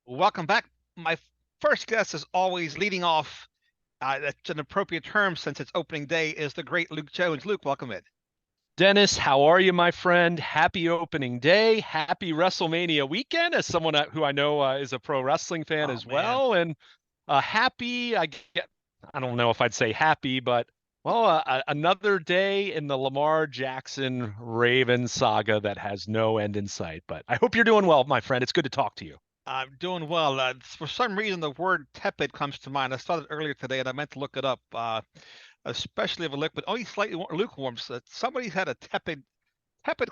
Welcome back. My first guest is always leading off. That's an appropriate term since it's opening day. Is the great Luke Jones. Luke, welcome in. Dennis, how are you, my friend? Happy opening day. Happy WrestleMania weekend, as someone who I know is a pro wrestling fan Oh as man, well. And I don't know if I'd say happy, but another day in the Lamar Jackson Raven saga that has no end in sight. But I hope you're doing well, my friend. It's good to talk to you. I'm doing well. For some reason, the word tepid comes to mind. I started earlier today, and I meant to look it up. Especially of a liquid, only slightly lukewarm. So somebody's had a tepid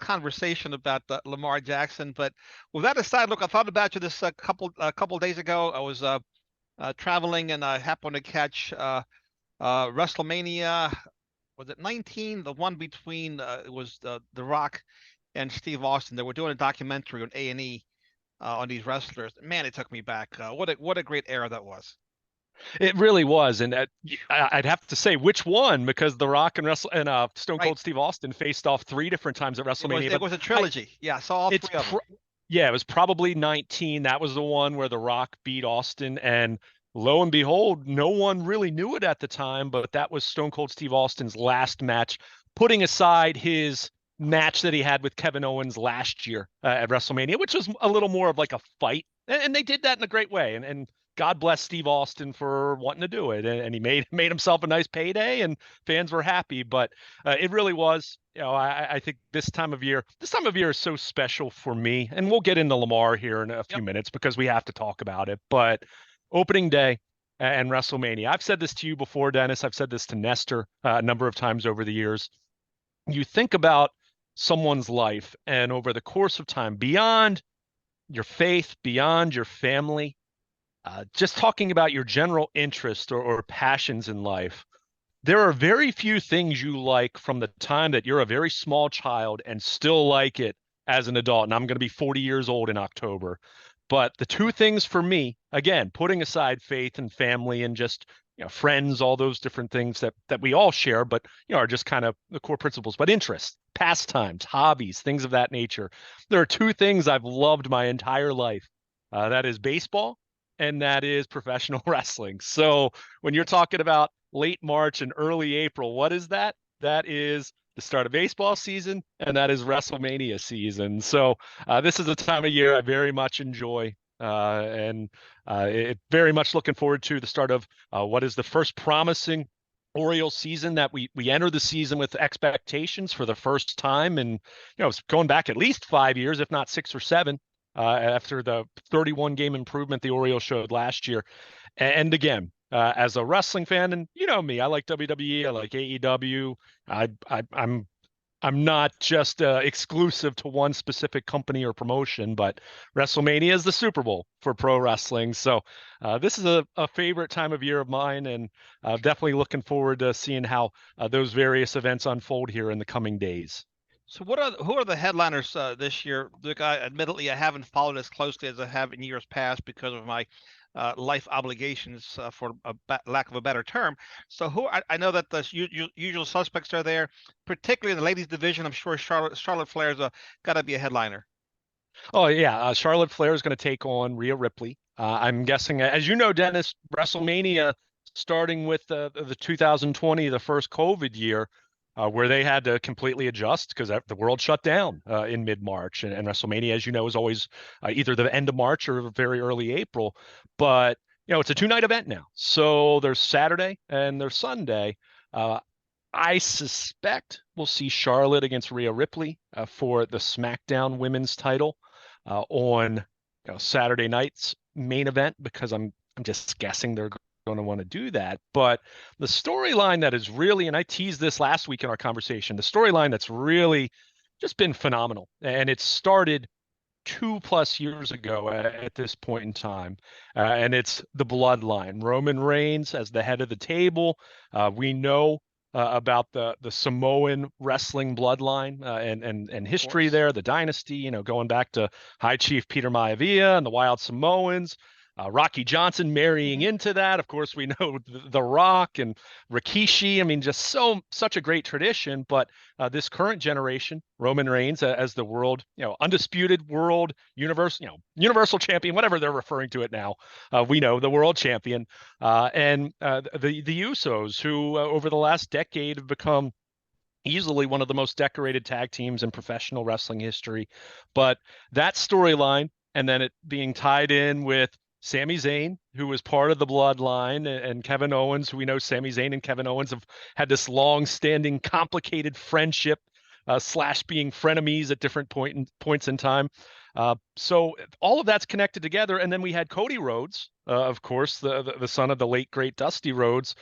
conversation about Lamar Jackson. But with that aside, look, I thought about you this couple days ago. I was traveling, and I happened to catch WrestleMania. Was it 19? The one between it was The Rock and Steve Austin. They were doing a documentary on A&E on these wrestlers. Man, it took me back. What a great era that was. It really was, and I'd have to say which one because The Rock and Stone Right. Cold Steve Austin faced off three different times at It was WrestleMania. it But was a I, trilogy. Yeah, I saw all it's three of them. pr yeah, it was probably 19. That was the one where The Rock beat Austin, and lo and behold, no one really knew it at the time, but that was Stone Cold Steve Austin's last match, putting aside his match that he had with Kevin Owens last year at WrestleMania, which was a little more of like a fight, and they did that in a great way, and God bless Steve Austin for wanting to do it, and he made himself a nice payday, and fans were happy. But it really was. I think this time of year is so special for me, and we'll get into Lamar here in a few Yep. minutes because we have to talk about it. But opening day and WrestleMania, I've said this to you before, Dennis. I've said this to Nestor a number of times over the years. You think about someone's life, and over the course of time, beyond your faith, beyond your family, just talking about your general interest or passions in life, there are very few things you like from the time that you're a very small child and still like it as an adult. And I'm going to be 40 years old in October. But the two things for me, again, putting aside faith and family and just friends, all those different things that we all share, but are just kind of the core principles. But interests, pastimes, hobbies, things of that nature. There are two things I've loved my entire life. That is baseball and that is professional wrestling. So when you're talking about late March and early April, what is that? That is the start of baseball season, and that is WrestleMania season. So this is a time of year I very much enjoy, and it very much looking forward to the start of what is the first promising Orioles season that we enter the season with expectations for the first time, and it's going back at least 5 years, if not six or seven, after the 31 game improvement the Orioles showed last year. And again, as a wrestling fan, and you know me, I like WWE, I like AEW. I'm not just exclusive to one specific company or promotion, but WrestleMania is the Super Bowl for pro wrestling. So this is a favorite time of year of mine, and definitely looking forward to seeing how those various events unfold here in the coming days. So who are the headliners this year? Look, admittedly I haven't followed as closely as I have in years past because of my life obligations, for lack of a better term. So I know that the usual suspects are there, particularly in the ladies division. I'm sure Charlotte Flair's got to be a headliner. Oh yeah, Charlotte Flair is going to take on Rhea Ripley. I'm guessing, as you know, Dennis, WrestleMania starting with the 2020, the first COVID year, where they had to completely adjust because the world shut down in mid-March, and WrestleMania, as you know, is always either the end of March or very early April. But it's a two-night event now, so there's Saturday and there's Sunday. Uh, I suspect we'll see Charlotte against Rhea Ripley for the SmackDown Women's title on Saturday night's main event because I'm just guessing they're going to want to do that. But the storyline that is really, and I teased this last week in our conversation, the storyline that's really just been phenomenal, and it started 2+ years ago at this point in time, and it's the bloodline. Roman Reigns as the head of the table. We know about the Samoan wrestling bloodline and Of history course. there, the dynasty. Going back to High Chief Peter Maivia and the Wild Samoans. Rocky Johnson marrying Mhm. into that. Of course, we know the Rock and Rikishi. I mean, just such a great tradition. But this current generation, Roman Reigns as the world, undisputed world universal champion, whatever they're referring to it now. We know the world champion, and the Usos, who over the last decade have become easily one of the most decorated tag teams in professional wrestling history. But that storyline, and then it being tied in with Sami Zayn, who was part of the bloodline, and Kevin Owens, who we know Sami Zayn and Kevin Owens have had this long-standing, complicated friendship, slash being frenemies at different points in time. So all of that's connected together. And then we had Cody Rhodes, of course, the son of the late great Dusty Rhodes,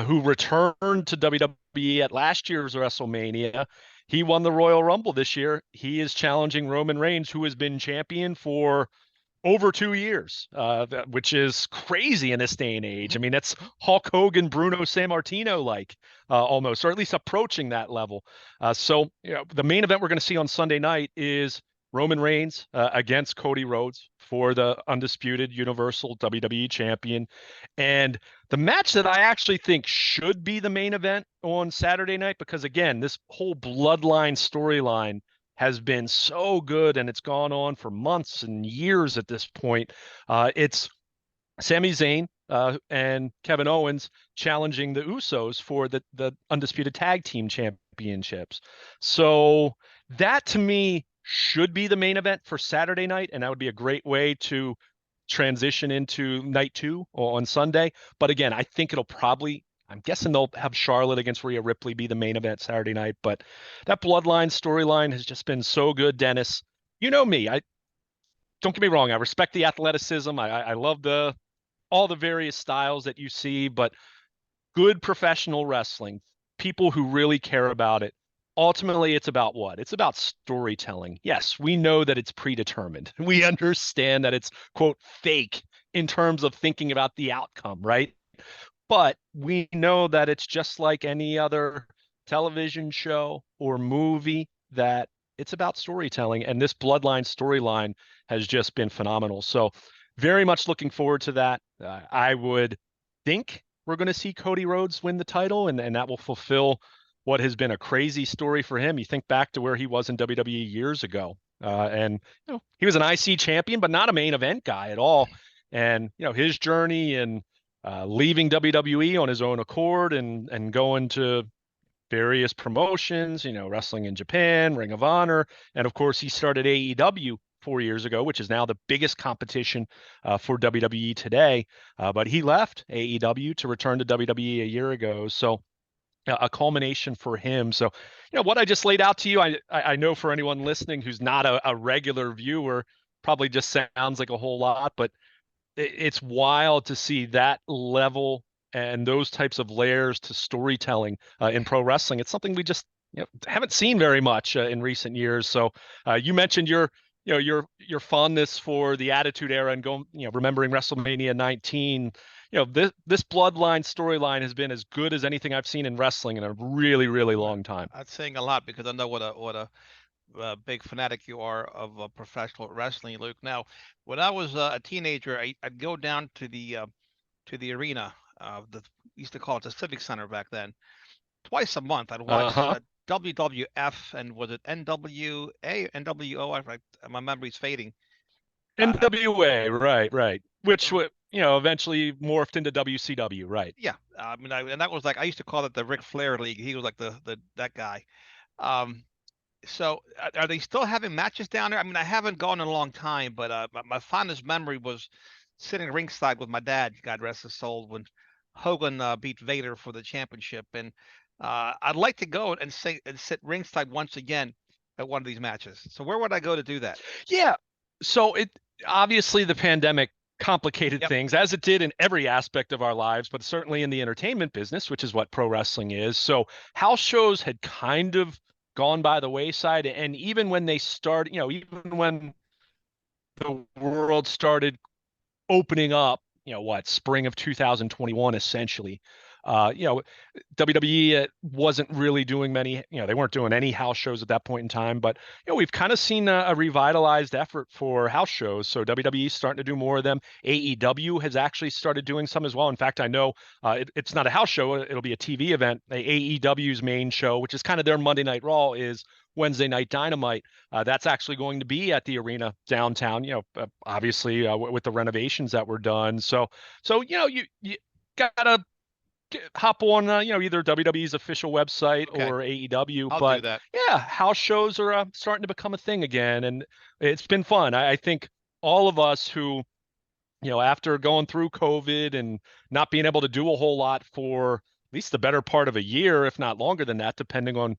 who returned to WWE at last year's WrestleMania. He won the Royal Rumble this year. He is challenging Roman Reigns, who has been champion for over 2 years, which is crazy in this day and age. I Mhm. mean, that's Hulk Hogan, Bruno Sammartino like, almost, or at least approaching that level. So, the main event we're going to see on Sunday night is Roman Reigns against Cody Rhodes for the undisputed Universal WWE Champion. And the match that I actually think should be the main event on Saturday night, because again, this whole bloodline storyline has been so good and it's gone on for months and years at this point. It's Sami Zayn and Kevin Owens challenging the Usos for the undisputed tag team championships. So that to me should be the main event for Saturday night, and that would be a great way to transition into night two on Sunday. But again, I think I'm guessing they'll have Charlotte against Rhea Ripley be the main event Saturday night. But that bloodline storyline has just been so good, Dennis. You know me. I don't get me wrong. I respect the athleticism. I love all the various styles that you see, but good professional wrestling, people who really care about it. Ultimately, it's about what? It's about storytelling. Yes, we know that it's predetermined. We understand that it's, quote, fake in terms of thinking about the outcome, right? But we know that it's just like any other television show or movie, that it's about storytelling. And this bloodline storyline has just been phenomenal. So, very much looking forward to that. I would think we're going to see Cody Rhodes win the title, and that will fulfill what has been a crazy story for him. You think back to where he was in WWE years ago, and he was an IC champion, but not a main event guy at all. And his journey and leaving WWE on his own accord and going to various promotions, wrestling in Japan, Ring of Honor, and of course he started AEW 4 years ago, which is now the biggest competition for WWE today. But he left AEW to return to WWE a year ago. So a culmination for him. So, what I just laid out to you, I know for anyone listening who's not a regular viewer, probably just sounds like a whole lot, but it's wild to see that level and those types of layers to storytelling in pro wrestling. It's something we just haven't seen very much in recent years. So you mentioned your fondness for the Attitude Era and going, remembering WrestleMania 19. This bloodline storyline has been as good as anything I've seen in wrestling in a really, really long time. That's saying a lot because I know what a big fanatic you are of professional wrestling, Luke. Now, when I was a teenager, I'd go down to the arena. The used to call it the Civic Center back then. Twice a month, I'd watch Uh-huh. WWF and was it NWA, NWO? My memory's fading. Uh, NWA, right, right. Which uh, eventually morphed into WCW, right? yeah, I mean, and that was like I used to call it the Ric Flair League. He was like the that guy. Um, so are they still having matches down there? I mean, I haven't gone in a long time, but my fondest memory was sitting ringside with my dad, God rest his soul, when Hogan beat Vader for the championship. And I'd like to go and sit ringside once again at one of these matches. So where would I go to do that? Yeah. So it obviously the pandemic complicated Yep. things as it did in every aspect of our lives, but certainly in the entertainment business, which is what pro wrestling is. So house shows had kind of gone by the wayside. And even when they started, even when the world started opening up, spring of 2021, essentially, WWE wasn't really doing many, they weren't doing any house shows at that point in time, but we've kind of seen a revitalized effort for house shows. So WWE is starting to do more of them. AEW has actually started doing some as well. In fact, I know it's not a house show; it'll be a TV event. AEW's main show, which is kind of their Monday Night Raw, is Wednesday Night Dynamite. That's actually going to be at the arena downtown. Obviously with the renovations that were done. So you gotta hop on, either WWE's official website Okay, or AEW. I'll do But that. yeah, house shows are starting to become a thing again, and it's been fun. I think all of us who, after going through COVID and not being able to do a whole lot for at least the better part of a year, if not longer than that, depending on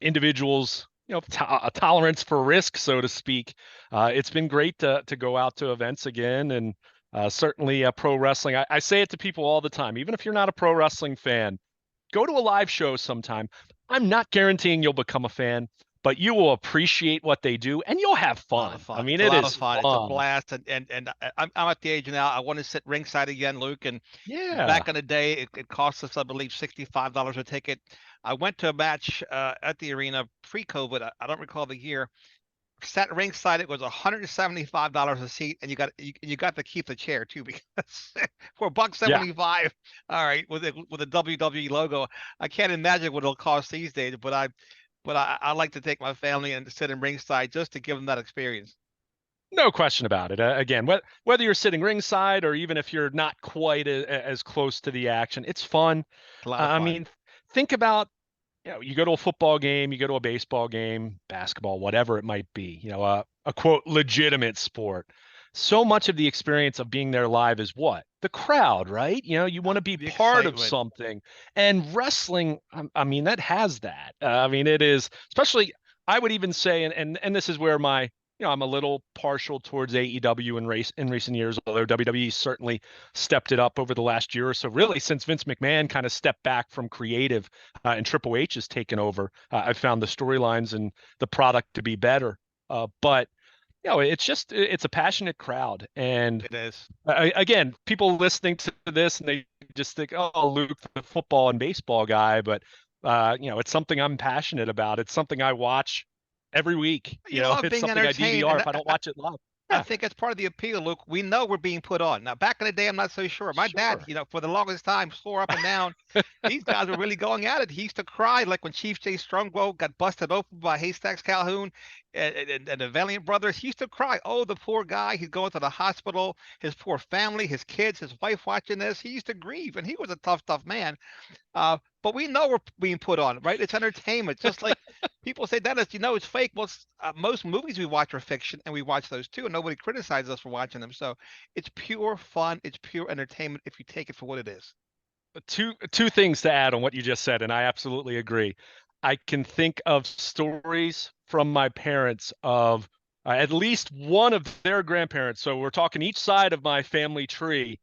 individuals, a tolerance for risk, so to speak. It's been great to go out to events again, and certainly pro wrestling. I say it to people all the time, even if you're not a pro wrestling fan, go to a live show sometime. I'm not guaranteeing you'll become a fan, but you will appreciate what they do and you'll have A lot of fun. I fun. mean, It's a it lot of is fun. It's a fun. blast, and I'm at the age now. I want to sit ringside again, Luke. And Yeah. back in the day, it cost us, I believe, $65 a ticket. I went to a match at the arena pre-COVID. I don't recall the year. Sat ringside. It was $175 a seat, and you got to keep the chair too because for a buck Yeah. 75. All right, with a WWE logo, I can't imagine what it'll cost these days. But I like to take my family and sit in ringside just to give them that experience. No question about it. Again, whether you're sitting ringside or even if you're not quite as close to the action, it's fun. It's a lot of I fun. mean, think about, you go to a football game, you go to a baseball game, basketball, whatever it might be, a quote legitimate sport. So much of the experience of being there live is what? The crowd, right? You want to be The part of excitement. something. And wrestling, I mean, that has that. I mean, it is, especially, I would even say, and this is where I'm a little partial towards AEW in recent years, although WWE certainly stepped it up over the last year or so, really since Vince McMahon kind of stepped back from creative and Triple H has taken over. I've found the storylines and the product to be better. But it's a passionate crowd, and It is. again, people listening to this and they just think, "Oh, Luke, the football and baseball guy," but it's something I'm passionate about. It's something I watch every week. You love It's being something I entertained, DVR and if I don't watch it live. I Yeah, think that's part of the appeal, Luke. We know we're being put on. Now, back in the day, I'm not so sure. My dad, sure. for the longest time, swore up and down. These guys were really going at it. He used to cry like when Chief Jay Strongbow got busted open by Haystacks Calhoun and the Valiant brothers. He used to cry. Oh, the poor guy. He's going to the hospital. His poor family, his kids, his wife watching this. He used to grieve, and he was a tough, tough man. But we know we're being put on, right? It's entertainment. Just like people say, Dennis, it's fake. Well, most movies we watch are fiction, and we watch those too, and nobody criticizes us for watching them. So it's pure fun. It's pure entertainment if you take it for what it is. Two things to add on what you just said, and I absolutely agree. I can think of stories from my parents of at least one of their grandparents. So we're talking each side of my family tree.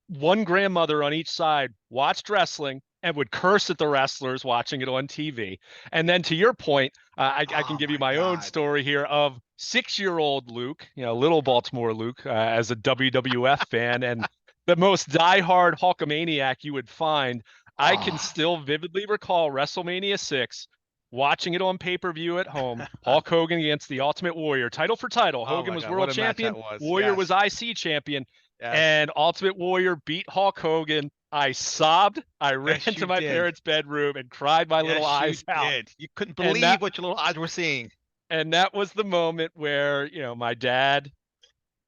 One grandmother on each side watched wrestling and would curse at the wrestlers watching it on TV. And then to your point, I can Oh give you my my own God. story here of 6-year-old Luke, little Baltimore Luke, as a WWF fan and the most diehard Hulkamaniac you would find. I can Oh, still vividly recall WrestleMania 6, watching it on pay-per-view at home. Hulk Hogan against the Ultimate Warrior, title for title. oh Hogan my was God. What world a match that champion. was. Warrior was Yes. IC champion, Yes. and Ultimate Warrior beat Hulk Hogan. I sobbed. I ran Yes, to you my did. parents' bedroom and cried my little Yes, you eyes out. did. You couldn't And believe what your little eyes were seeing. that was the moment where, my dad,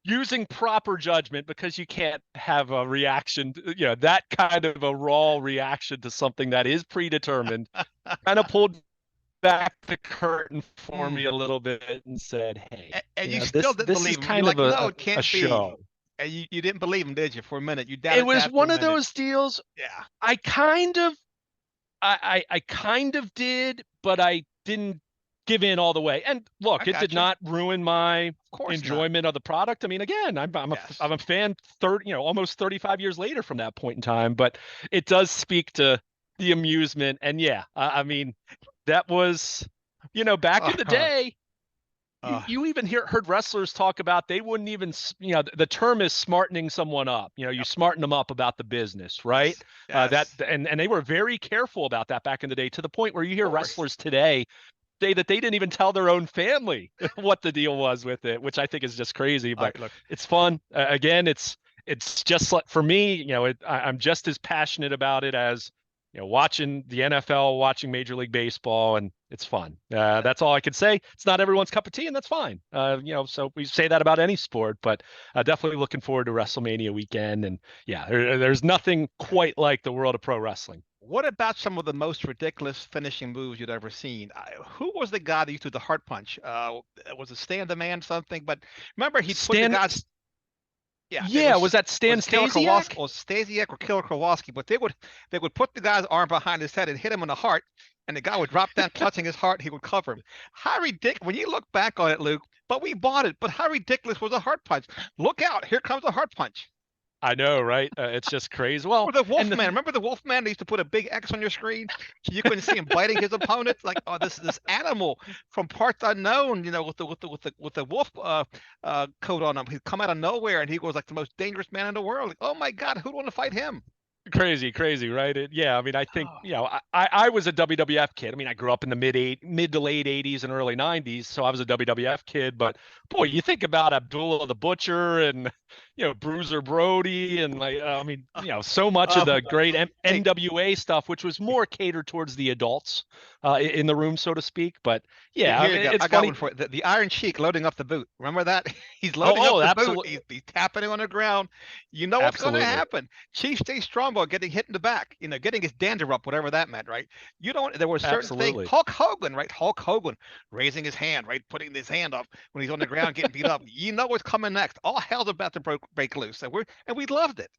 using proper judgment, because you can't have a reaction, that kind of a raw reaction to something that is predetermined, kind of pulled back the curtain for Mm. me a little bit and said, "Hey, And you still this didn't this is believe him. You're kind of like, no, a it a can't be. show." And you didn't believe him, did you, for a minute? You It doubted was Dad for a one of minute. those deals. Yeah, I kind of I kind of did, but I didn't give in all the way. And I look, it did got you. not ruin my Of course not. enjoyment of the product. I mean, again, I'm Yes. a fan almost 35 years later from that point in time, but it does speak to the amusement. And yeah, I mean, that was, back in the Uh, day, you Uh, you even heard wrestlers talk about they wouldn't even the term is smartening someone up. You yep. smarten them up about the business, right? Yes. That Yes. and they were very careful about that back in the day, to the point where you Of hear course. wrestlers today say that they didn't even tell their own family what the deal was with it, which I think is just crazy. All But right. Look. it's fun. Again, it's just like, for me, I'm just as passionate about it as watching the NFL, watching Major League Baseball, and it's fun. That's all I can say. It's not everyone's cup of tea, and that's fine. So we say that about any sport, but definitely looking forward to WrestleMania weekend. And yeah, there's nothing quite like the world of pro wrestling. What about some of the most ridiculous finishing moves you'd ever seen? Who was the guy that used to do the heart punch? Was it Stan the Man something? But remember, he'd put the Stan, guys. Yeah, it yeah, was that Stan was Killer Kowalski Stasiak? or Stasiak or Killer Kowalski, but they would put the guy's arm behind his head and hit him in the heart, and the guy would drop down clutching his heart. He would cover him. How ridiculous! When you look back on it, Luke, but we bought it. But how ridiculous was a heart punch? Look out! Here comes a heart punch. I know, right? It's just crazy. Well, Or the and Wolfman. Remember the Wolfman? They used to put a big X on your screen so you couldn't see him biting his opponent. Like, oh, this animal from parts unknown, with the wolf coat on him. He'd come out of nowhere and he was like the most dangerous man in the world. Like, oh my God, who'd want to fight him? crazy, right? Yeah, I mean, I think Oh, I was a WWF kid. I mean, I grew up in the mid to late '80s and early '90s, so I was a WWF kid. But boy, you think about Abdullah the Butcher and Bruiser Brody, and like, I mean, uh, so much of uh, the great hey, NWA stuff, which was more catered towards the adults in the room, so to speak. But yeah, I here you mean, go. it's I got one funny. for you. The Iron Sheik loading up the boot. Remember that? He's loading up Oh, the boot. absolutely, He's tapping it on the ground. You know what's going to absolutely, happen. Chief Stay Strongbow getting hit in the back. Getting his dander up, whatever that meant, right? You don't. There were certain things. absolutely. Hulk Hogan, right? Hulk Hogan raising his hand, right? Putting his hand up when he's on the ground getting beat up. You know what's coming next. All hell's about to break loose, and we loved it.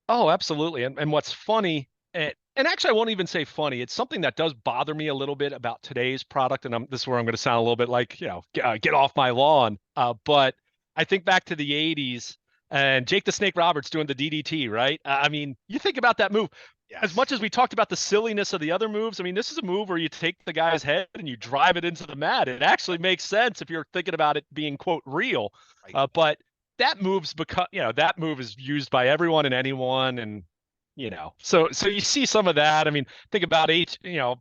Oh, absolutely. And what's funny, and actually, I won't even say funny. It's something that does bother me a little bit about today's product. And this is where I'm going to sound a little bit like, get off my lawn. But I think back to the '80s and Jake the Snake Roberts doing the DDT, right? I mean, you think about that move. As Yes. much as we talked about the silliness of the other moves, I mean, this is a move where you take the guy's head and you drive it into the mat. It actually makes sense if you're thinking about it being, quote, real. Right. But that move's because that move is used by everyone and anyone, and so you see some of that. I mean, think about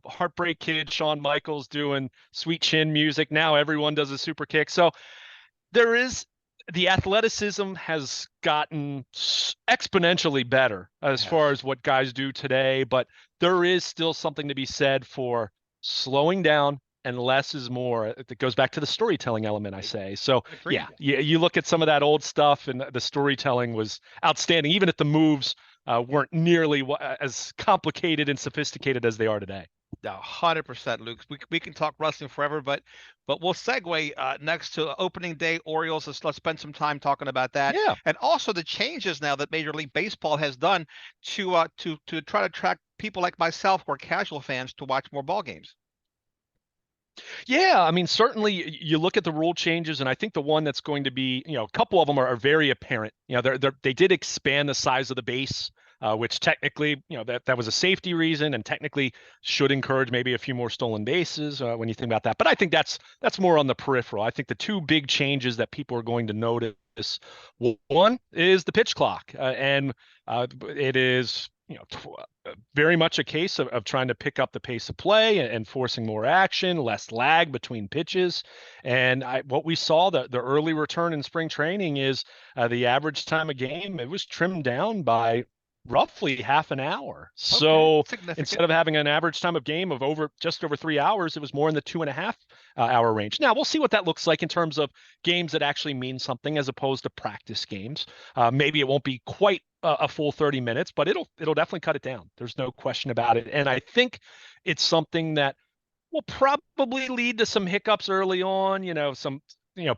Heartbreak Kid, Shawn Michaels doing Sweet Chin music. Now everyone does a super kick. So there is the athleticism has gotten exponentially better It as has. far as what guys do today, but there is still something to be said for slowing down, and less is more. It goes back to the storytelling element, I Right. say. So yeah, Agreed. you look at some of that old stuff, and the storytelling was outstanding, even if the moves weren't nearly as complicated and sophisticated as they are today. 100%, Luke. We can talk wrestling forever, but we'll segue next to opening day Orioles. Let's spend some time talking about that, Yeah. and also the changes now that Major League Baseball has done to try to attract people like myself who are casual fans to watch more ball games. Yeah, I mean, certainly you look at the rule changes, and I think the one that's going to be, a couple of them are very apparent. They did expand the size of the base, which technically, that was a safety reason, and technically should encourage maybe a few more stolen bases when you think about that. But I think that's more on the peripheral. I think the two big changes that people are going to notice, one is the pitch clock, and it is, very much a case of trying to pick up the pace of play and forcing more action, less lag between pitches. And what we saw, the early return in spring training is the average time of game, it was trimmed down by roughly half an hour. Okay, So significant. instead of having an average time of game of just over 3 hours, it was more in the 2.5 hour range. Now we'll see what that looks like in terms of games that actually mean something as opposed to practice games. Maybe it won't be quite a full 30 minutes, but it'll definitely cut it down. There's no question about it. And I think it's something that will probably lead to some hiccups early on, some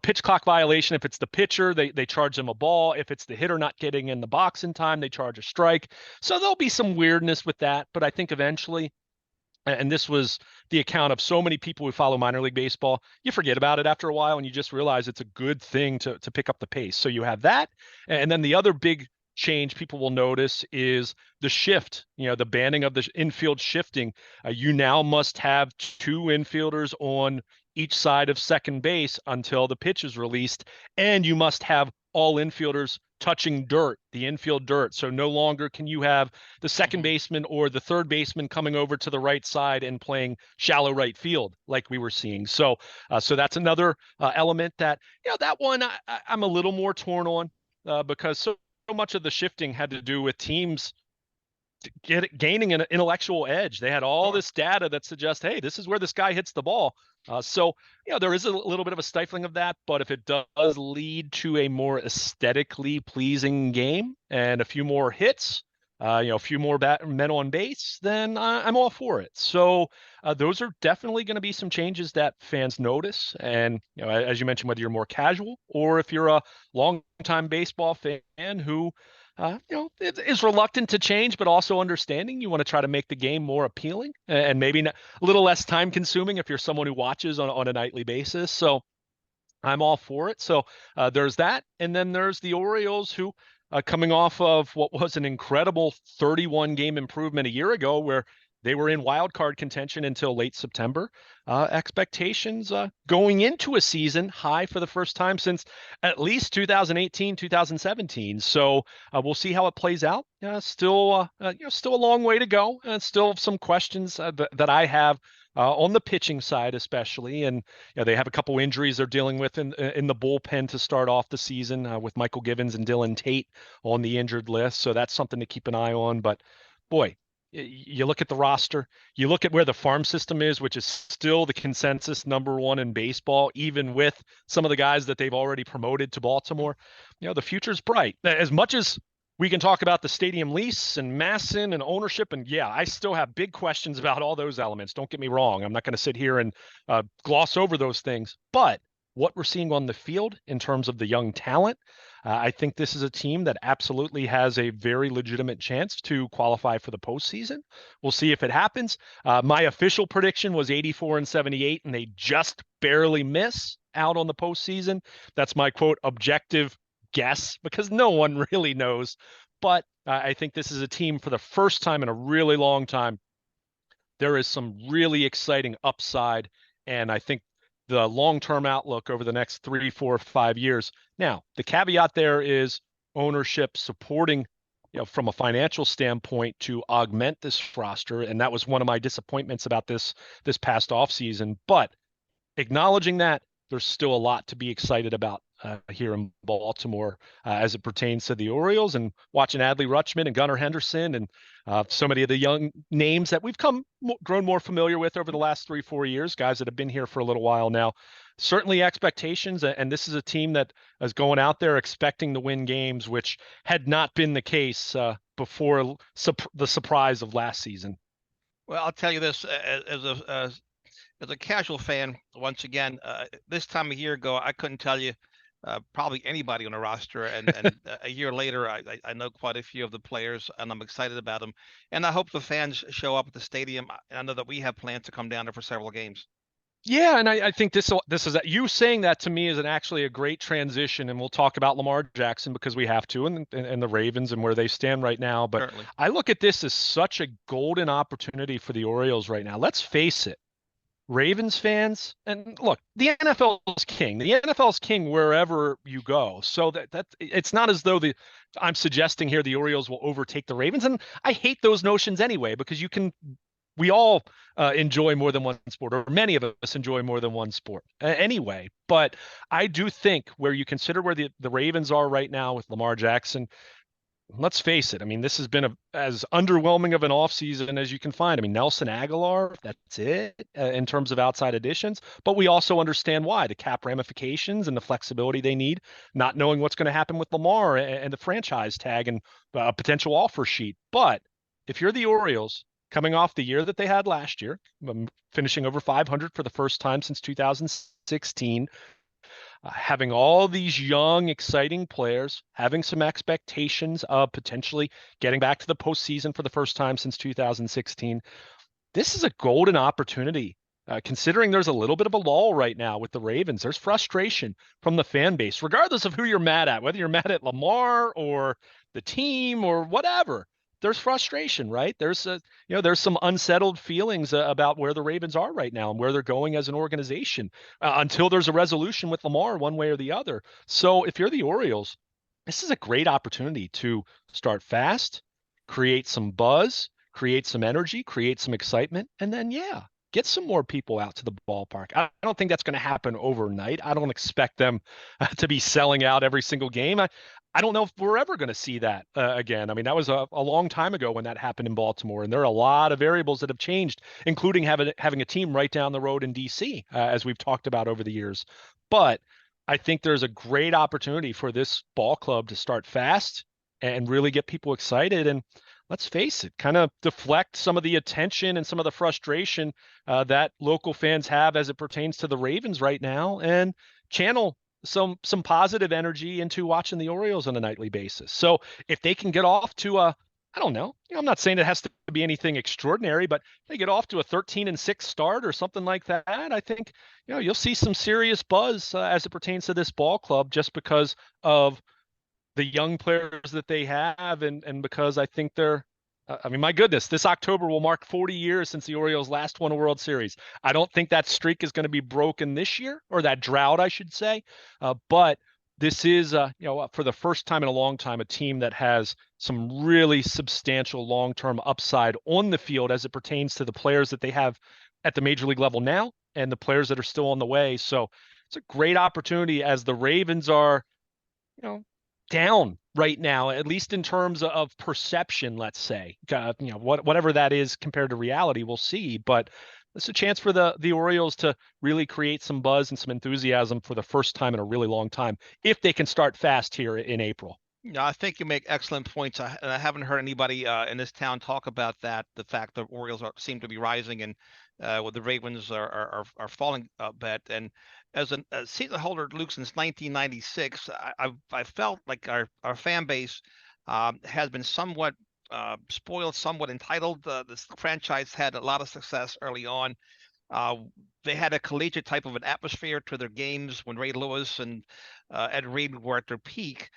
pitch clock violation. If it's the pitcher, they charge them a ball. If it's the hitter not getting in the box in time, they charge a strike. So there'll be some weirdness with that, but I think eventually, and this was the account of so many people who follow minor league baseball, you forget about it after a while and you just realize it's a good thing to pick up the pace. So you have that. And then the other big change people will notice is the shift, the banning of the infield shifting. You now must have two infielders on each side of second base until the pitch is released, and you must have all infielders touching dirt, the infield dirt. So no longer can you have the second baseman or the third baseman coming over to the right side and playing shallow right field like we were seeing. So that's another element that, that one I'm a little more torn on because so much of the shifting had to do with teams gaining an intellectual edge. They had all this data that suggests, hey, this is where this guy hits the ball. So there is a little bit of a stifling of that, but if it does lead to a more aesthetically pleasing game and a few more hits, a few more men on base, then I'm all for it. So those are definitely going to be some changes that fans notice. And as you mentioned, whether you're more casual or if you're a long-time baseball fan who is reluctant to change, but also understanding. You want to try to make the game more appealing and maybe a little less time consuming if you're someone who watches on a nightly basis. So I'm all for it. So there's that. And then there's the Orioles who coming off of what was an incredible 31 game improvement a year ago where they were in wild card contention until late September. Expectations going into a season high for the first time since at least 2018, 2017. So we'll see how it plays out. Still a long way to go. Still some questions that I have on the pitching side, especially. And they have a couple injuries they're dealing with in the bullpen to start off the season with Michael Givens and Dylan Tate on the injured list. So that's something to keep an eye on. But boy, you look at the roster, you look at where the farm system is, which is still the consensus number one in baseball, even with some of the guys that they've already promoted to Baltimore. The future's bright. As much as we can talk about the stadium lease and Masson and ownership, and I still have big questions about all those elements. Don't get me wrong. I'm not going to sit here and gloss over those things, but what we're seeing on the field in terms of the young talent, I think this is a team that absolutely has a very legitimate chance to qualify for the postseason. We'll see if it happens. My official prediction was 84 and 78, and they just barely miss out on the postseason. That's my quote objective guess because no one really knows. But I think this is a team for the first time in a really long time. There is some really exciting upside, and I think the long-term outlook over the next 3, 4, 5 years. Now, the caveat there is ownership supporting, from a financial standpoint to augment this roster. And that was one of my disappointments about this past offseason. But acknowledging that, there's still a lot to be excited about here in Baltimore as it pertains to the Orioles, and watching Adley Rutschman and Gunnar Henderson and so many of the young names that we've grown more familiar with over the last 3, 4 years, guys that have been here for a little while now. Certainly expectations, and this is a team that is going out there expecting to win games, which had not been the case before the surprise of last season. Well, I'll tell you this, as a casual fan, once again, this time a year ago, I couldn't tell you probably anybody on the roster, and a year later, I know quite a few of the players, and I'm excited about them. And I hope the fans show up at the stadium. I know that we have plans to come down there for several games. Yeah, and I think this is you saying that to me is actually a great transition, and we'll talk about Lamar Jackson because we have to, and the Ravens and where they stand right now. But Certainly. I look at this as such a golden opportunity for the Orioles right now. Let's face it. Ravens fans, and look, the NFL is king. The NFL is king wherever you go. So that it's not as though I'm suggesting here the Orioles will overtake the Ravens, and I hate those notions anyway because we all enjoy more than one sport, or many of us enjoy more than one sport anyway. But I do think where you consider where the Ravens are right now with Lamar Jackson. Let's face it. I mean, this has been as underwhelming of an offseason as you can find. I mean, Nelson Aguilar, that's it in terms of outside additions. But we also understand why the cap ramifications and the flexibility they need, not knowing what's going to happen with Lamar and the franchise tag and a potential offer sheet. But if you're the Orioles coming off the year that they had last year, finishing over 500 for the first time since 2016, having all these young, exciting players, having some expectations of potentially getting back to the postseason for the first time since 2016. This is a golden opportunity. Considering there's a little bit of a lull right now with the Ravens, there's frustration from the fan base, regardless of who you're mad at, whether you're mad at Lamar or the team or whatever. there's frustration, right? There's some unsettled feelings about where the Ravens are right now and where they're going as an organization until there's a resolution with Lamar one way or the other. So if you're the Orioles, this is a great opportunity to start fast, create some buzz, create some energy, create some excitement, and then, yeah, get some more people out to the ballpark. I don't think that's going to happen overnight. I don't expect them to be selling out every single game. I don't know if we're ever going to see that again. I mean, that was a long time ago when that happened in Baltimore, and there are a lot of variables that have changed, including having a team right down the road in DC, as we've talked about over the years. But I think there's a great opportunity for this ball club to start fast and really get people excited. And let's face it, kind of deflect some of the attention and some of the frustration that local fans have as it pertains to the Ravens right now, and channel some positive energy into watching the Orioles on a nightly basis. So if they can get off to I don't know, I'm not saying it has to be anything extraordinary, but if they get off to a 13-6 start or something like that, I think you'll see some serious buzz as it pertains to this ball club, just because of the young players that they have, and because I think they're I mean, my goodness, this October will mark 40 years since the Orioles last won a World Series. I don't think that streak is going to be broken this year, or that drought, I should say. But this is, for the first time in a long time, a team that has some really substantial long-term upside on the field as it pertains to the players that they have at the major league level now and the players that are still on the way. So it's a great opportunity as the Ravens are, down right now, at least in terms of perception, let's say. Whatever that is compared to reality, we'll see. But it's a chance for the Orioles to really create some buzz and some enthusiasm for the first time in a really long time, if they can start fast here in April. Yeah, I think you make excellent points. I haven't heard anybody in this town talk about that. The fact that Orioles seem to be rising, and the Ravens are falling a bit. And as a season holder, Luke, since 1996, I felt like our fan base has been somewhat spoiled, somewhat entitled. This franchise had a lot of success early on. Uh, they had a collegiate type of an atmosphere to their games when Ray Lewis and Ed Reed were at their peak,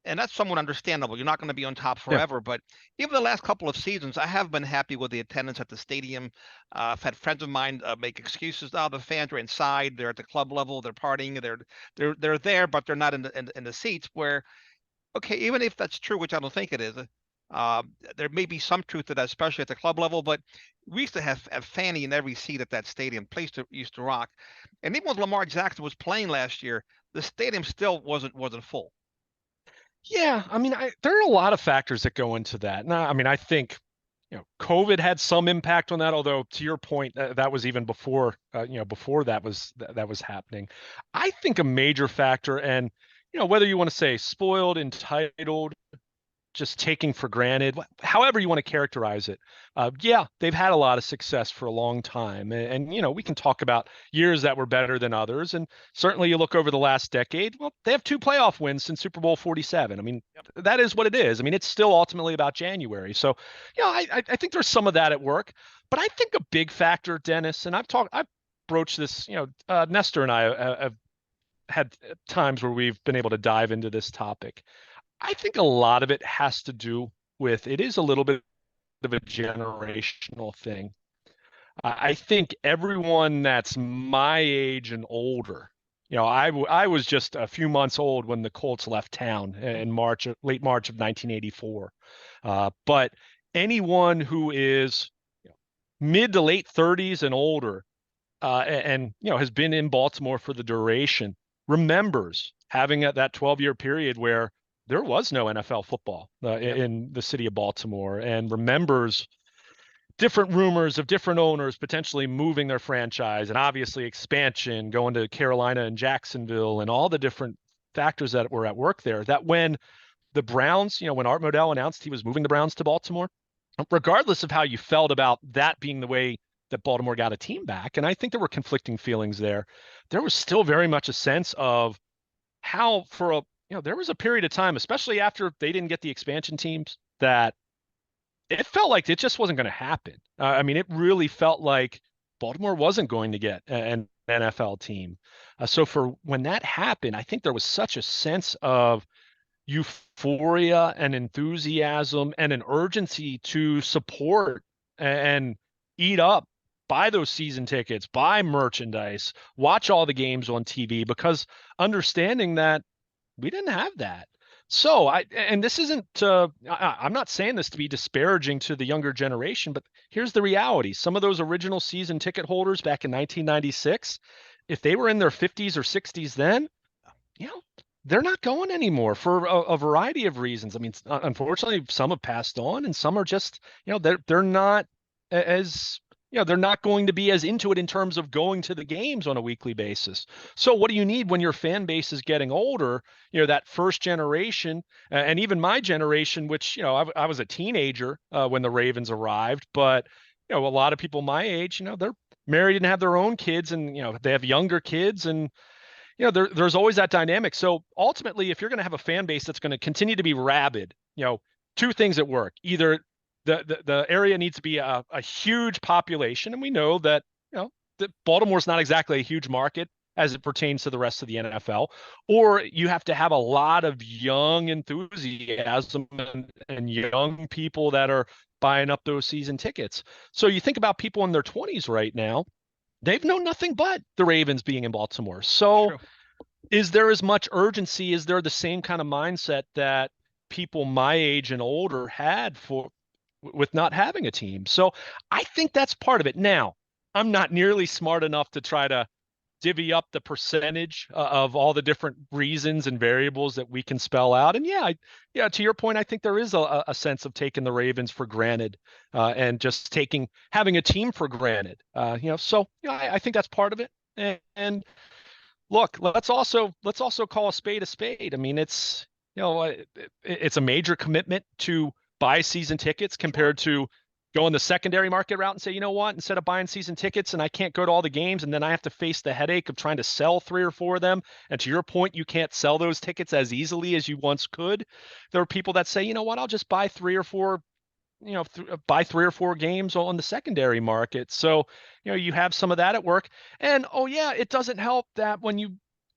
and that's somewhat understandable. You're not going to be on top Yeah. forever, but even the last couple of seasons, I have been happy with the attendance at the stadium. I've had friends of mine make excuses. Oh, the fans are inside; they're at the club level, they're partying, they're there, but they're not in the seats. Where, okay, even if that's true, which I don't think it is, uh, there may be some truth to that, especially at the club level. But we used to have Fanny in every seat at that stadium. Place used to rock, and even when Lamar Jackson was playing last year, the stadium still wasn't full. Yeah, I mean, there are a lot of factors that go into that. Now, I mean, I think COVID had some impact on that. Although, to your point, that was even before before that was happening. I think a major factor, and whether you want to say spoiled, entitled, just taking for granted, however you want to characterize it. Yeah, they've had a lot of success for a long time. And we can talk about years that were better than others. And certainly you look over the last decade, well, they have 2 playoff wins since Super Bowl 47. I mean, that is what it is. I mean, it's still ultimately about January. So, I think there's some of that at work. But I think a big factor, Dennis, and I've broached this, Nestor and I have had times where we've been able to dive into this topic. I think a lot of it has to do with, it is a little bit of a generational thing. I think everyone that's my age and older, I was just a few months old when the Colts left town in late March of 1984. But anyone who is mid to late 30s and older, and has been in Baltimore for the duration, remembers having that 12-year period where there was no NFL football in the city of Baltimore, and remembers different rumors of different owners potentially moving their franchise, and obviously expansion, going to Carolina and Jacksonville, and all the different factors that were at work there. That when the Browns, when Art Modell announced he was moving the Browns to Baltimore, regardless of how you felt about that being the way that Baltimore got a team back, and I think there were conflicting feelings there, there was still very much a sense of how there was a period of time, especially after they didn't get the expansion teams, that it felt like it just wasn't going to happen. I mean, it really felt like Baltimore wasn't going to get an NFL team. So for when that happened, I think there was such a sense of, euphoria and enthusiasm and an urgency to support and eat up, buy those season tickets, buy merchandise, watch all the games on TV, because understanding that we didn't have that. So and this isn't, I'm not saying this to be disparaging to the younger generation, but here's the reality. Some of those original season ticket holders back in 1996, if they were in their 50s or 60s then, you know, they're not going anymore for a variety of reasons. I mean, unfortunately, some have passed on, and some are just, they're not as, they're not going to be as into it in terms of going to the games on a weekly basis. So what do you need when your fan base is getting older? That first generation, and even my generation, which, I was a teenager when the Ravens arrived, but, a lot of people my age, they're married and have their own kids, and, they have younger kids, and there's always that dynamic. So ultimately, if you're going to have a fan base that's going to continue to be rabid, two things at work. Either the area needs to be a huge population, and we know that that Baltimore's not exactly a huge market as it pertains to the rest of the NFL, or you have to have a lot of young enthusiasm and young people that are buying up those season tickets. So you think about people in their 20s right now, they've known nothing but the Ravens being in Baltimore. So True. is there as much urgency? Is there the same kind of mindset that people my age and older had with not having a team? So I think that's part of it. Now, I'm not nearly smart enough to try to divvy up the percentage of all the different reasons and variables that we can spell out. And yeah, to your point, I think there is a sense of taking the Ravens for granted and just having a team for granted. I think that's part of it. And look, let's also call a spade a spade. I mean, it's a major commitment to buy season tickets compared to go in the secondary market route and say, you know what, instead of buying season tickets and I can't go to all the games and then I have to face the headache of trying to sell 3 or 4 of them. And to your point, you can't sell those tickets as easily as you once could. There are people that say, you know what, I'll just buy 3 or 4 buy 3 or 4 games on the secondary market. So, you have some of that at work. And oh yeah, it doesn't help that when you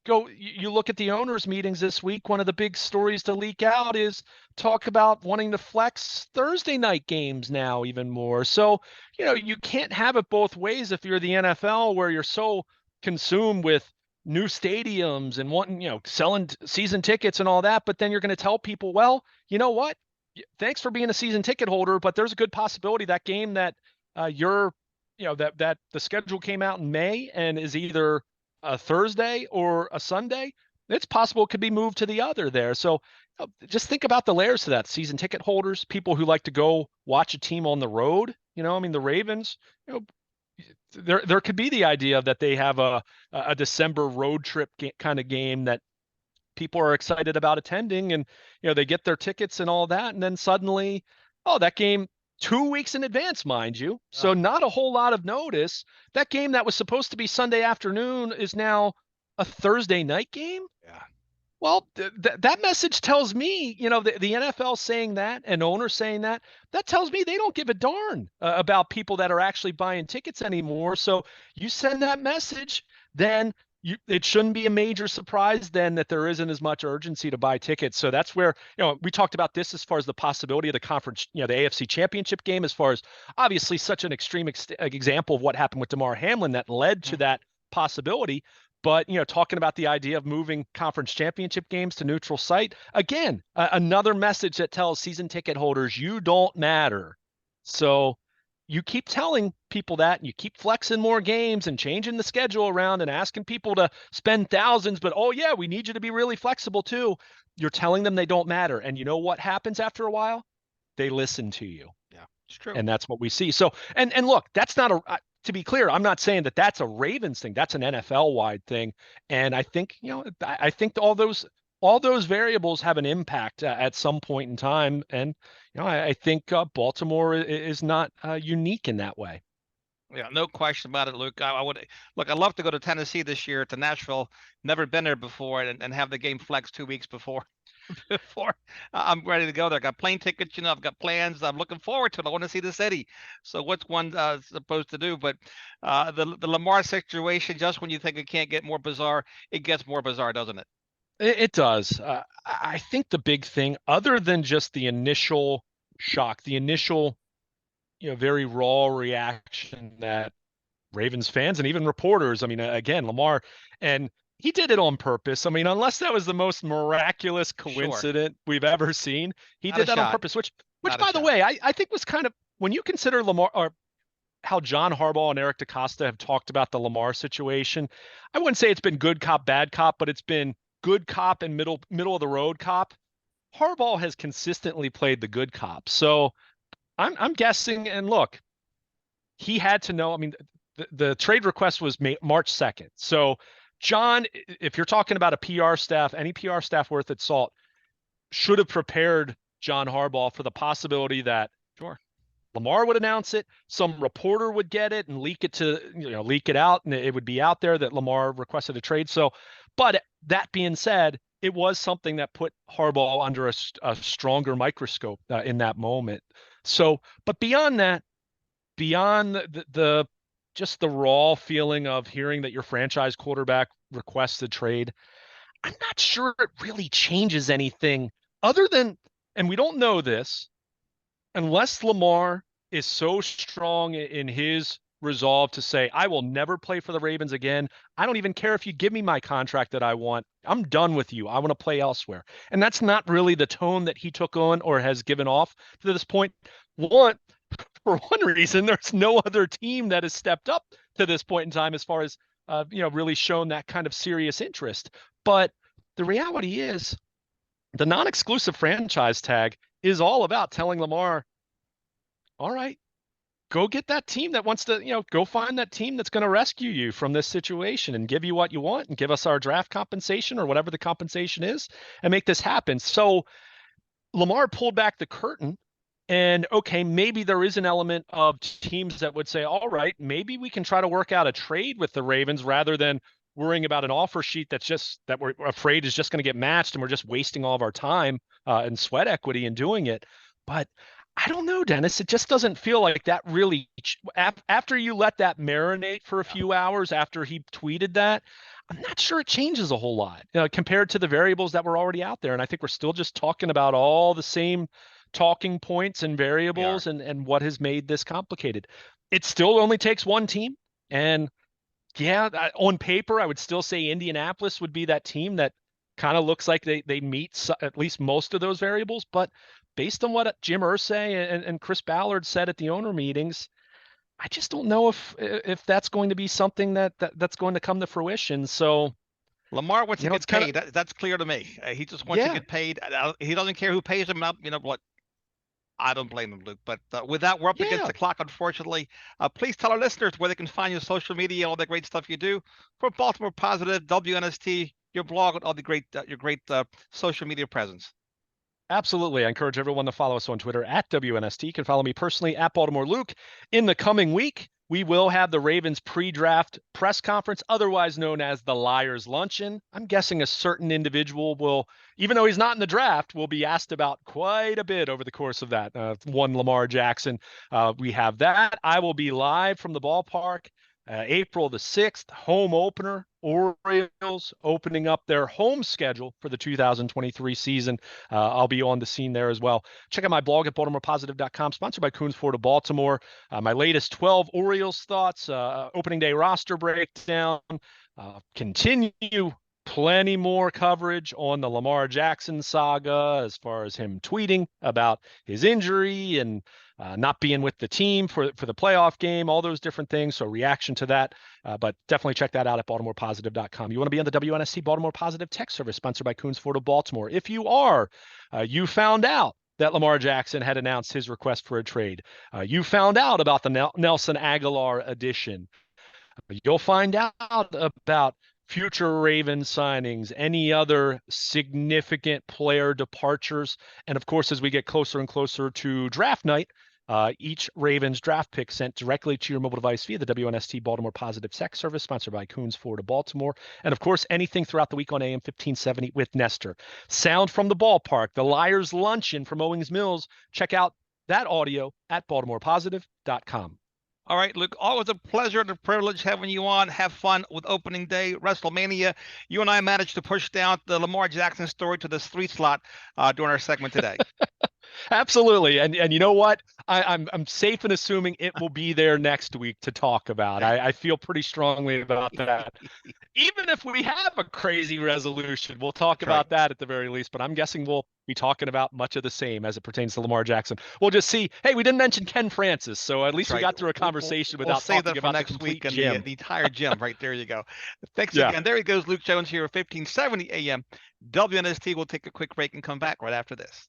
look at the owners meetings this week, one of the big stories to leak out is talk about wanting to flex Thursday night games now even more. So, you can't have it both ways if you're the NFL, where you're so consumed with new stadiums and wanting, selling season tickets and all that, but then you're going to tell people, well, you know what? Thanks for being a season ticket holder, but there's a good possibility that game that that the schedule came out in May and is either a Thursday or a Sunday. It's possible it could be moved to the other there. So just think about the layers to that. Season ticket holders, people who like to go watch a team on the road. I mean, the Ravens, there could be the idea that they have a December road trip kind of game that people are excited about attending, and they get their tickets and all that, and then suddenly, oh, that game 2 weeks in advance, mind you, so not a whole lot of notice, that game that was supposed to be Sunday afternoon is now a Thursday night game. Yeah. Well, that message tells me, the NFL saying that and owners saying that tells me they don't give a darn about people that are actually buying tickets anymore. So you send that message, then it shouldn't be a major surprise then that there isn't as much urgency to buy tickets. So that's where, we talked about this as far as the possibility of the conference, the AFC Championship game, as far as obviously such an extreme example of what happened with Damar Hamlin that led to that possibility. But, talking about the idea of moving conference championship games to neutral site, again, another message that tells season ticket holders, you don't matter. So you keep telling people that, and you keep flexing more games and changing the schedule around and asking people to spend thousands, but oh yeah, we need you to be really flexible too. You're telling them they don't matter. And you know what happens after a while? They listen to you. Yeah, it's true. And that's what we see. So, and look, that's not to be clear, I'm not saying that that's a Ravens thing. That's an NFL wide thing. And I think, I think all those variables have an impact at some point in time. And, I think Baltimore is not unique in that way. Yeah, no question about it, Luke. I would look. I'd love to go to Tennessee this year, to Nashville. Never been there before, and have the game flex 2 weeks before. Before I'm ready to go there. I got plane tickets. I've got plans. I'm looking forward to it. I want to see the city. So what's one supposed to do? But the Lamar situation, just when you think it can't get more bizarre, it gets more bizarre, doesn't it? It does. I think the big thing, other than just the initial shock, the initial, very raw reaction that Ravens fans and even reporters, I mean, again, Lamar, and he did it on purpose. I mean, unless that was the most miraculous Sure. coincidence we've ever seen, he Not a did that on shot. purpose, which Not a by the shot. way, I think was kind of, when you consider Lamar, or how John Harbaugh and Eric DeCosta have talked about the Lamar situation, I wouldn't say it's been good cop, bad cop, but it's been good cop and middle of the road cop. Harbaugh has consistently played the good cop. So I'm guessing, and look, he had to know. I mean, the trade request was March 2nd. So John, if you're talking about a PR staff, any PR staff worth its salt should have prepared John Harbaugh for the possibility that Sure. Lamar would announce it, some reporter would get it and leak it out, and it would be out there that Lamar requested a trade. So, but that being said, it was something that put Harbaugh under a stronger microscope in that moment. So, but beyond that, beyond the just the raw feeling of hearing that your franchise quarterback requests a trade, I'm not sure it really changes anything other than, and we don't know this, unless Lamar is so strong in his resolve to say, I will never play for the Ravens again. I don't even care if you give me my contract that I want. I'm done with you. I want to play elsewhere. And that's not really the tone that he took on or has given off to this point. One, for one reason, there's no other team that has stepped up to this point in time as far as really shown that kind of serious interest. But the reality is, the non-exclusive franchise tag is all about telling Lamar, all right, go get that team that wants to, go find that team that's going to rescue you from this situation and give you what you want and give us our draft compensation or whatever the compensation is and make this happen. So Lamar pulled back the curtain. And okay, maybe there is an element of teams that would say, all right, maybe we can try to work out a trade with the Ravens rather than worrying about an offer sheet that we're afraid is just going to get matched and we're just wasting all of our time and sweat equity in doing it. But I don't know, Dennis. It just doesn't feel like that really. After you let that marinate for a few hours after he tweeted that, I'm not sure it changes a whole lot compared to the variables that were already out there. And I think we're still just talking about all the same talking points and We are. variables and what has made this complicated. It still only takes one team. And yeah, on paper, I would still say Indianapolis would be that team that kind of looks like they meet at least most of those variables. But based on what Jim Irsay and Chris Ballard said at the owner meetings, I just don't know if that's going to be something that's going to come to fruition. So, Lamar wants to it's get kind of, paid. That's clear to me. He just wants to yeah, get paid. He doesn't care who pays him. You know what? I don't blame him, Luke. But with that, we're up against yeah. the clock, unfortunately. Please tell our listeners where they can find your social media, all the great stuff you do for Baltimore Positive, WNST, your blog, and all the great your great social media presence. Absolutely. I encourage everyone to follow us on Twitter at WNST. You can follow me personally at Baltimore Luke. In the coming week, we will have the Ravens pre-draft press conference, otherwise known as the Liars Luncheon. I'm guessing a certain individual will, even though he's not in the draft, will be asked about quite a bit over the course of that. One Lamar Jackson. We have that. I will be live from the ballpark. April the 6th, home opener. Orioles opening up their home schedule for the 2023 season. I'll be on the scene there as well. Check out my blog at BaltimorePositive.com, sponsored by Coons Ford of Baltimore. My latest 12 Orioles thoughts, opening day roster breakdown, continue plenty more coverage on the Lamar Jackson saga as far as him tweeting about his injury and not being with the team for the playoff game, all those different things. So reaction to that, but definitely check that out at BaltimorePositive.com. You want to be on the WNST Baltimore Positive Tech Service, sponsored by Coons Ford of Baltimore. If you are, you found out that Lamar Jackson had announced his request for a trade. You found out about the Nelson Aguilar addition. You'll find out about future Ravens signings, any other significant player departures. And of course, as we get closer and closer to draft night, each Ravens draft pick sent directly to your mobile device via the WNST Baltimore Positive Tech Service, sponsored by Coons Ford of Baltimore. And of course, anything throughout the week on AM 1570 with Nestor. Sound from the ballpark, the Liars Luncheon from Owings Mills. Check out that audio at BaltimorePositive.com. All right, Luke, always a pleasure and a privilege having you on. Have fun with opening day, WrestleMania. You and I managed to push down the Lamar Jackson story to this 3 slot during our segment today. Absolutely. And you know what? I'm safe in assuming it will be there next week to talk about. I feel pretty strongly about that. Even if we have a crazy resolution, we'll talk That's right. about that at the very least. But I'm guessing we'll be talking about much of the same as it pertains to Lamar Jackson. We'll just see. Hey, we didn't mention Ken Francis, so at That's least we right. got through a We'll, conversation we'll without save talking that for about the next complete week and the gym. the entire gym. Right there you go. Thanks Yeah. again. There he goes, Luke Jones here at 1570 a.m. WNST. We'll take a quick break and come back right after this.